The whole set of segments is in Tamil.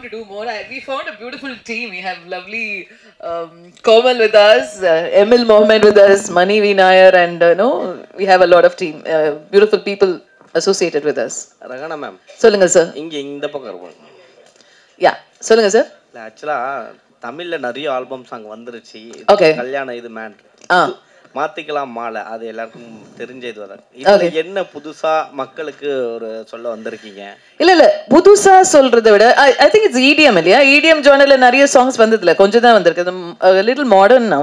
to do more. We found a beautiful team. We have lovely Komal with us, Emil Mohammed with us, Mani V. Nair, and no, we have a lot of team, beautiful people associated with us. Rehana ma'am சொல்லுங்க சார். இங்கே இந்த பக்கம் இருக்கும். யா சொல்லுங்க சார். இல்லை ஆக்சுவலாக தமிழில் நிறைய ஆல்பம்ஸ் அங்கே வந்துருச்சு. ஓகே. கல்யாணம் இது மேன் மாற்றிக்கலாம் மாலை அது எல்லாருக்கும் தெரிஞ்ச இது வர இது என்ன புதுசாக மக்களுக்கு ஒரு சொல்ல வந்திருக்கீங்க? இல்லை புதுசாக சொல்கிறத விட ஐ திங்க் இட்ஸ் இடிஎம் இல்லையா? இடிஎம் ஜானரில் நிறைய சாங்ஸ் வந்ததில்ல, கொஞ்சம் தான் வந்திருக்கு. லிட்டில் மாடர்ன்னா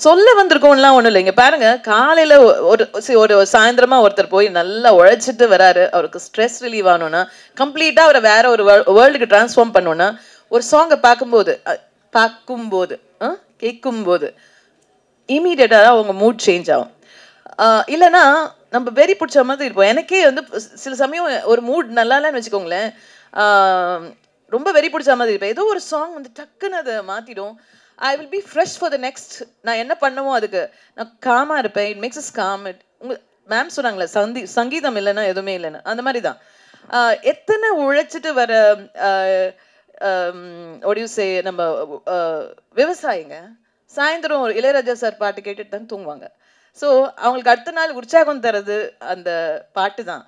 சொல்ல வந்திருக்கோம்லாம் ஒன்றும் இல்லை. இங்கே பாருங்க, காலையில் ஒரு சாயந்தரமாக ஒருத்தர் போய் நல்லா உழைச்சிட்டு வராரு, அவருக்கு ஸ்ட்ரெஸ் ரிலீவ் ஆகணும்னா, கம்ப்ளீட்டாக அவரை வேற ஒரு வேர்ல்டுக்கு டிரான்ஸ்ஃபார்ம் பண்ணணும்னா, ஒரு சாங்கை கேட்கும்போது இமீடியட்டாக அவங்க மூட் சேஞ்ச் ஆகும். இல்லைன்னா நம்ம வெறி பிடிச்ச மாதிரி இருப்போம். எனக்கே வந்து சில சமயம் ஒரு மூட் நல்லா இல்லைன்னு வச்சுக்கோங்களேன், ரொம்ப வெறி பிடிச்ச மாதிரி இருப்பேன். ஏதோ ஒரு சாங் வந்து டக்குன்னு அதை மாற்றிடும். I will be fresh for the next. நான் என்ன பண்ணுமோ அதுக்கு நான் காமாக இருப்பேன். It makes is gamma. உங்கள் மேம் சொன்னாங்களே சங்கீதம் இல்லைன்னா எதுவுமே இல்லைன்னு, அந்த மாதிரி தான். எத்தனை உழைச்சிட்டு வர ஒடியூசே நம்ம விவசாயிங்க சாயந்தரம் ஒரு இளையராஜா சார் பாட்டு கேட்டுட்டு தான் தூங்குவாங்க. ஸோ அவங்களுக்கு அடுத்த நாள் உற்சாகம் தரது அந்த பாட்டு தான்.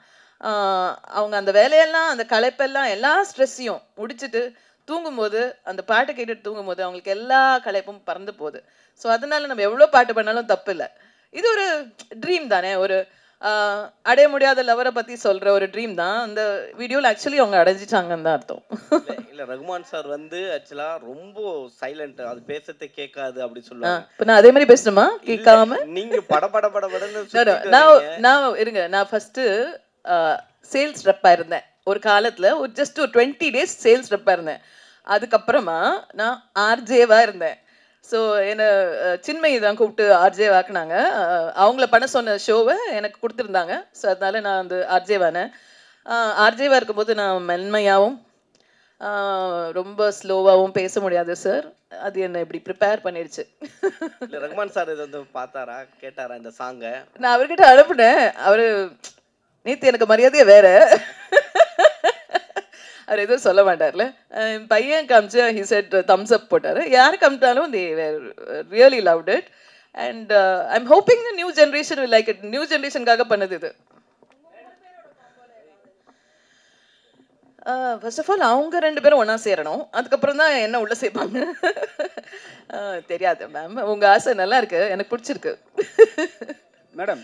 அவங்க அந்த வேலையெல்லாம், அந்த களைப்பெல்லாம், எல்லா ஸ்ட்ரெஸ்ஸையும் முடிச்சுட்டு தூங்கும்போது, அந்த பாட்டை கேட்டுட்டு தூங்கும்போது அவங்களுக்கு எல்லா களைப்பும் பறந்து போகுது. ஸோ அதனால நம்ம எவ்வளோ பாட்டு பண்ணாலும் தப்பு இல்லை. இது ஒரு ட்ரீம் தானே, ஒரு அடைய முடியாத லவரை பற்றி சொல்கிற ஒரு ட்ரீம் தான். அந்த வீடியோவில் ஆக்சுவலி அவங்க அடைஞ்சிட்டாங்கன்னு தான் அர்த்தம். இல்லை ரகுமான் சார் வந்து ஆக்சுவலாக ரொம்ப சைலண்ட், அது பேசத்தை கேட்காது அப்படி சொல்லுவாங்க. இப்போ நான் அதே மாதிரி பேசணுமா? கேட்காம நீங்கள் படபடன்னு நான் இருங்க. நான் ஃபஸ்ட்டு சேல்ஸ் ரெப்பாக இருந்தேன் ஒரு காலத்தில். ஒரு ஜஸ்ட் ஒரு 20 days சேல்ஸ் ரெப்பாக இருந்தேன். அதுக்கப்புறமா நான் ஆர்ஜேவாக இருந்தேன். ஸோ என்னை சின்மயி தான் கூப்பிட்டு ஆர்ஜே வாக்குனாங்க. அவங்கள பண்ண சொன்ன ஷோவை எனக்கு கொடுத்துருந்தாங்க. ஸோ அதனால நான் வந்து ஆர்ஜேவானேன். ஆர்ஜேவாக இருக்கும்போது நான் மென்மையாகவும் ரொம்ப ஸ்லோவாகவும் பேச முடியாது சார். அது என்னை இப்படி ப்ரிப்பேர் பண்ணிடுச்சு. ரகுமான் சார் இது வந்து பார்த்தாரா, கேட்டாரா இந்த சாங்கை? நான் அவர்கிட்ட அனுப்புனேன். அவர் நேற்று எனக்கு மரியாதையே வேற, அவர் எதுவும் சொல்ல மாட்டார்ல. என் பையன் காமிச்சு ஹி செட் தம்ஸ் அப் போட்டார். யார் காமிட்டாலும் they were really loved it. And I am hoping the new generation will like it. New ஜென்ரேஷனுக்காக பண்ணது இது. ஃபர்ஸ்ட் ஆஃப் ஆல் அவங்க 2 பேரும் ஒன்றா சேரணும், அதுக்கப்புறம் தான் என்ன உள்ளே சேர்ப்பாங்க. தெரியாது மேம், உங்கள் ஆசை நல்லா இருக்கு, எனக்கு பிடிச்சிருக்கு. மேடம்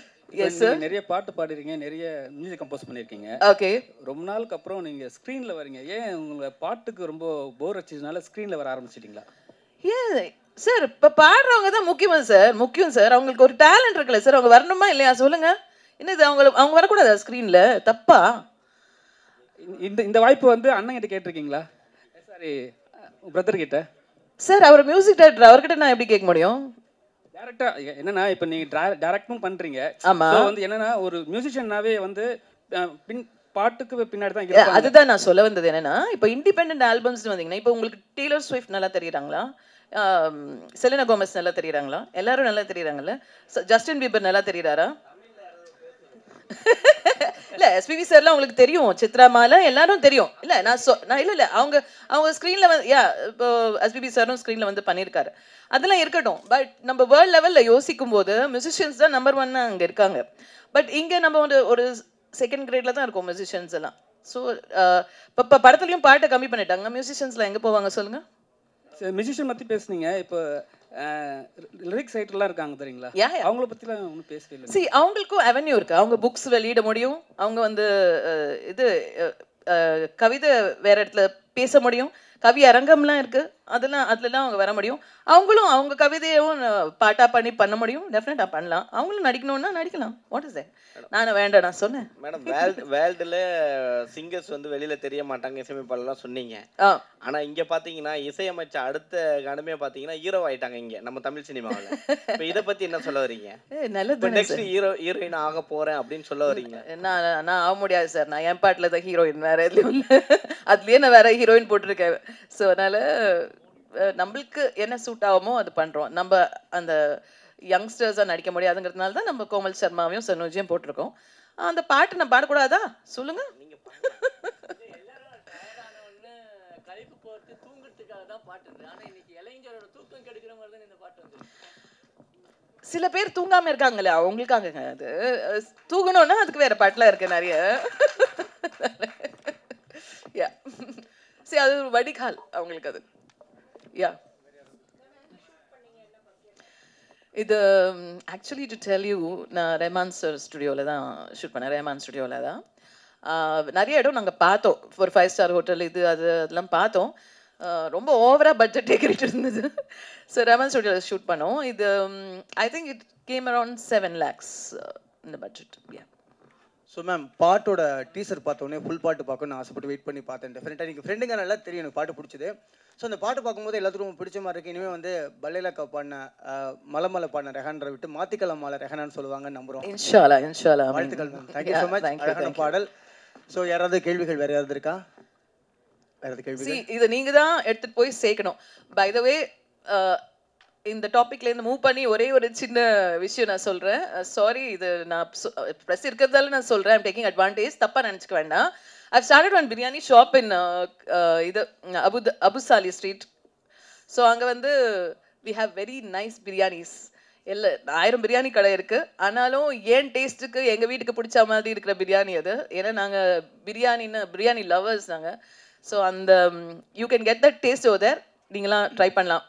நிறைய பாட்டு பாடுறீங்க, நிறைய மியூசிக் கம்போஸ் பண்ணியிருக்கீங்க. ஓகே. ரொம்ப நாளுக்கு அப்புறம் நீங்கள் ஸ்க்ரீனில் வரீங்க. ஏன் உங்களை பாட்டுக்கு ரொம்ப போர் அடிச்சதுனால ஸ்க்ரீனில் வர ஆரம்பிச்சிட்டிங்களா? ஏன் சார், இப்போ பாடுறவங்க தான் முக்கியம் சார். அவங்களுக்கு ஒரு டேலண்ட் இருக்குல்ல சார், அவங்க வரணுமா இல்லையா சொல்லுங்க. என்னது அவங்க வரக்கூடாதா ஸ்க்ரீனில்? தப்பா? இந்த வாய்ப்பு வந்து அண்ணன் கிட்ட கேட்டிருக்கீங்களா? சாரி, பிரதர் கிட்ட. சார் அவர் மியூசிக் டைரக்டர், அவர்கிட்ட நான் எப்படி கேட்க முடியும்? டைரக்டா என்னன்னா, இப்போ நீங்க டைரக்டும் பண்றீங்க. ஆமா. வந்து என்னன்னா, ஒரு மியூசிஷியனாவே வந்து பாட்டுக்கு பின்னாடி தான் இருப்பாங்க. அதுதான் நான் சொல்ல வந்தது. என்னன்னா, இப்போ இண்டிபெண்டன்ட் ஆல்பம்ஸ் வந்தீங்கன்னா, இப்போ உங்களுக்கு டெய்லர் ஸ்விஃப்ட் நல்லா தெரியுறாங்களா, செலினா கோமஸ் நல்லா தெரியுறாங்களா, எல்லாரும் நல்லா தெரியுறாங்கல்ல, ஜஸ்டின் பீபர் நல்லா தெரியுறாரா? இல்ல எஸ்பிபி சார்லாம் உங்களுக்கு தெரியும், சித்ரா மாலா எல்லாரும் தெரியும். இல்ல நான் இல்ல அவங்க ஸ்க்ரீன்ல வந்து இப்போ எஸ்பிபி சாரும் ஸ்க்ரீன்ல வந்து பண்ணியிருக்காரு, அதெல்லாம் இருக்கட்டும். பட் நம்ம வேர்ல்ட் லெவலில் யோசிக்கும் போது மியூசிஷியன்ஸ் தான் நம்பர் 1 அங்கே இருக்காங்க. பட் இங்கே நம்ம வந்து ஒரு செகண்ட் கிரேட்ல தான் இருக்கோம் மியூசிஷியன்ஸ் எல்லாம். ஸோ இப்போ படத்துலையும் பாட்டை கம்மி பண்ணிட்டாங்க. மியூசிஷியன்ஸ்லாம் எங்கே போவாங்க சொல்லுங்க? மியூசிஷியன் பற்றி பேசுனீங்க. இப்போ லிரிக்ஸ் ரைட்டர்லாம் இருக்காங்க தெரியுங்களா, அவங்கள பற்றிலாம் ஒன்றும் பேசவே இல்லை. சரி, அவங்களுக்கும் அவென்யூ இருக்குது. அவங்க புக்ஸ் வெளியிட முடியும், அவங்க வந்து இது கவிதை வேற இடத்துல பேச முடியும், கவி அரங்கம்லாம் இருக்குது, அதுலலாம் அவங்க வர முடியும். அவங்களும் அவங்க கவிதையும் பாட்டாக பண்ண முடியும். டெஃபினட்டாக பண்ணலாம். அவங்களும் நடிக்கணும்னா நடிக்கலாம். What is that? நான் வேண்டாம் நான் சொன்னேன். மேடம் வேர்ல்டில் சிங்கர்ஸ் வந்து வெளியில் தெரிய மாட்டாங்க, இசையமைப்பாளர்லாம் சொன்னீங்க. ஆனால் இங்கே பார்த்தீங்கன்னா இசையமைச்ச அடுத்த கணமே பார்த்தீங்கன்னா ஹீரோ ஆகிட்டாங்க இங்கே நம்ம தமிழ் சினிமாவில். இப்போ இதை பற்றி என்ன சொல்ல வரீங்க? நல்லது. நெக்ஸ்ட் ஹீரோயின் ஆக போகிறேன் அப்படின்னு சொல்ல வரீங்க? நான் ஆக முடியாது சார். நான் என் பாட்டில் தான் ஹீரோயின், வேற எதுலையும் இல்லை. அதுலேயே நான் வேற ஹீரோயின் போட்டிருக்கேன். ஸோ அதனால் நம்மளுக்கு என்ன சூட் ஆகுமோ அது பண்ணுறோம். நம்ம அந்த யங்ஸ்டர்ஸாக நடிக்க முடியாதுங்கிறதுனால தான் நம்ம கோமல் சர்மாவையும் சனோஜியும் போட்டிருக்கோம். அந்த பாட்டு நான் பாடக்கூடாதா சொல்லுங்க? சில பேர் தூங்காம இருக்காங்களே அவங்களுக்காக அது. தூங்கணும்னா அதுக்கு வேற பாட்டுலாம் இருக்கு நிறைய. யா சரி, அது ஒரு வடிகால் அவங்களுக்கு அது. யா இது ஆக்சுவலி டு டெல் யூ, நான் ரெஹ்மான் சார் ஸ்டுடியோவில் தான் ஷூட் பண்ணேன். ரெஹ்மான் ஸ்டுடியோவில் தான் நிறைய இடம் நாங்கள் பார்த்தோம். ஒரு 5 ஸ்டார் ஹோட்டல் இது அது அதெல்லாம் பார்த்தோம். ரொம்ப ஓவராக பட்ஜெட் டெக்கரேட் இருந்தது. ஸோ ரெஹ்மான் ஸ்டுடியோவில் ஷூட் பண்ணோம். இது I think it came around 7 lakhs இந்த பட்ஜெட். யா ஸோ மேம், பாட்டோட டீசர் பார்த்தோன்னே ஃபுல் பாட்டு பார்க்கணும்னு ஆசைப்பட்டு வெயிட் பண்ணி பார்த்தேன். டெஃபினட்டாக நீங்கள் ஃப்ரெண்டுங்க நல்லா தெரியும் எனக்கு பாட்டு பிடிச்சது. ஸோ அந்த பாட்டு பார்க்கும்போது எல்லாத்துக்கும் பிடிச்ச மாதிரி இருக்குது. இனிமேல் வந்து பல்லேலக்கா பாடின மலை பாடின ரெஹான்ரை விட்டு மாத்திக்கலாம் மாலை ரெஹானான்னு சொல்லுவாங்கன்னு நம்புகிறோம். இன்ஷால்லா இன்ஷால்லா. வாழ்த்துக்கள் மேம். Thank you so much. அழகான பாடல். ஸோ யாராவது கேள்விகள் வேறு யாராவது இருக்கா? வேறு கேள்வி? இதை நீங்கள் தான் எடுத்துகிட்டு போய் சேர்க்கணும். பை த வே இந்த டாபிக்லேருந்து மூவ் பண்ணி ஒரே ஒரு சின்ன விஷயம் நான் சொல்கிறேன். சாரி, இது நான் ப்ரெஸ் இருக்கிறதால நான் சொல்கிறேன். ஐம் டேக்கிங் அட்வான்டேஜ், தப்பாக நினச்சிக்க வேண்டாம். I've started one biryani shop in இது அபு சாலி ஸ்ட்ரீட். ஸோ அங்கே வந்து we have very nice biryanis. 1000 biryani கடை இருக்குது. ஆனாலும் ஏன் டேஸ்ட்டுக்கு எங்கள் வீட்டுக்கு பிடிச்ச மாதிரி இருக்கிற பிரியாணி அது. ஏன்னா நாங்கள் பிரியாணி லவர்ஸ் நாங்கள். ஸோ அந்த you can get that taste over there. நீங்களாம் ட்ரை பண்ணலாம்.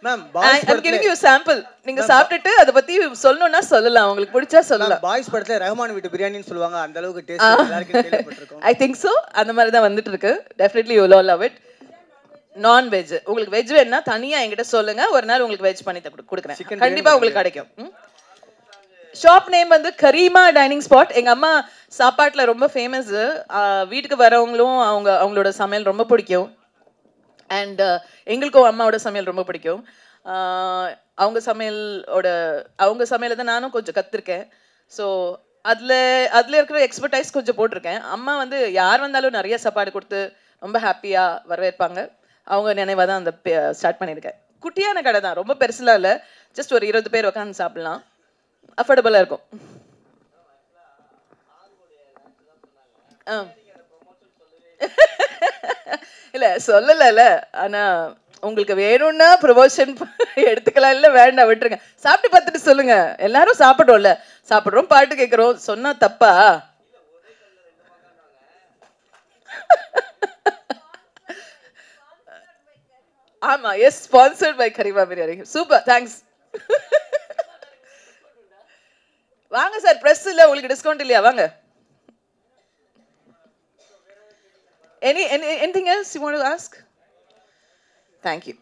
Ma'am, I'm giving you a sample. நீங்க சாப்பிட்டுட்டு அத பத்தி சொல்லணும்னா சொல்லலாம், உங்களுக்கு பிடிச்சா சொல்லலாம். பாய்ஸ் படத்துல ரஹ்மான் வீட்டு பிரியாணின்னு சொல்லுவாங்க, அந்த அளவுக்கு டேஸ்ட் எல்லாருக்கும் கேள்விப்பட்டிருக்கோம். I think so. அந்த மாதிரி தான் வந்துட்டு இருக்கு. Definitely you will love it. Non veg, உங்களுக்கு வெஜ் வேணும்னா தனியா என்கிட்ட சொல்லுங்க, ஒரு நாள் உங்களுக்கு வெஜ் பண்ணி கொடுக்குறேன். கண்டிப்பா உங்களுக்கு கிடைக்கும். ஷாப் நேம் வந்து கரீமா டைனிங் ஸ்பாட். எங்க அம்மா சாப்பாட்டுல ரொம்ப ஃபேமஸ். வீட்டுக்கு வரவங்களும் அவங்களோட சமையல் ரொம்ப பிடிக்கும். அண்ட் எங்களுக்கும் அம்மாவோட சமையல் ரொம்ப பிடிக்கும். அவங்க சமையலை தான் நானும் கொஞ்சம் கற்றுருக்கேன். ஸோ அதில் இருக்கிற எக்ஸ்பர்டைஸ் கொஞ்சம் போட்டிருக்கேன். அம்மா வந்து யார் வந்தாலும் நிறைய சாப்பாடு கொடுத்து ரொம்ப ஹாப்பியாக வரவேற்பாங்க. அவங்க நினைவாக தான் அந்த ஸ்டார்ட் பண்ணியிருக்கேன். குட்டியான கடை தான், ரொம்ப பெருசுலாம் இல்லை. ஜஸ்ட் ஒரு 20 பேர் உட்காந்து சாப்பிட்லாம். அஃபோர்டபுளாக இருக்கும். இல்லை சொல்லலைல்ல, ஆனால் உங்களுக்கு வேணும்னா ப்ரொமோஷன் எடுத்துக்கலாம், இல்லை வேண்டாம் விட்டுருங்க. சாப்பிட்டு பார்த்துட்டு சொல்லுங்க. எல்லாரும் சாப்பிட்றோம்ல, சாப்பிட்றோம், பாட்டு கேட்குறோம், சொன்னா தப்பா? ஆமா, yes, sponsored by Kareema biryani. Super, thanks. வாங்க சார், ப்ரெஸ் இல்லை, உங்களுக்கு டிஸ்கவுண்ட் இல்லையா? வாங்க. Anything else you want to ask? Thank you.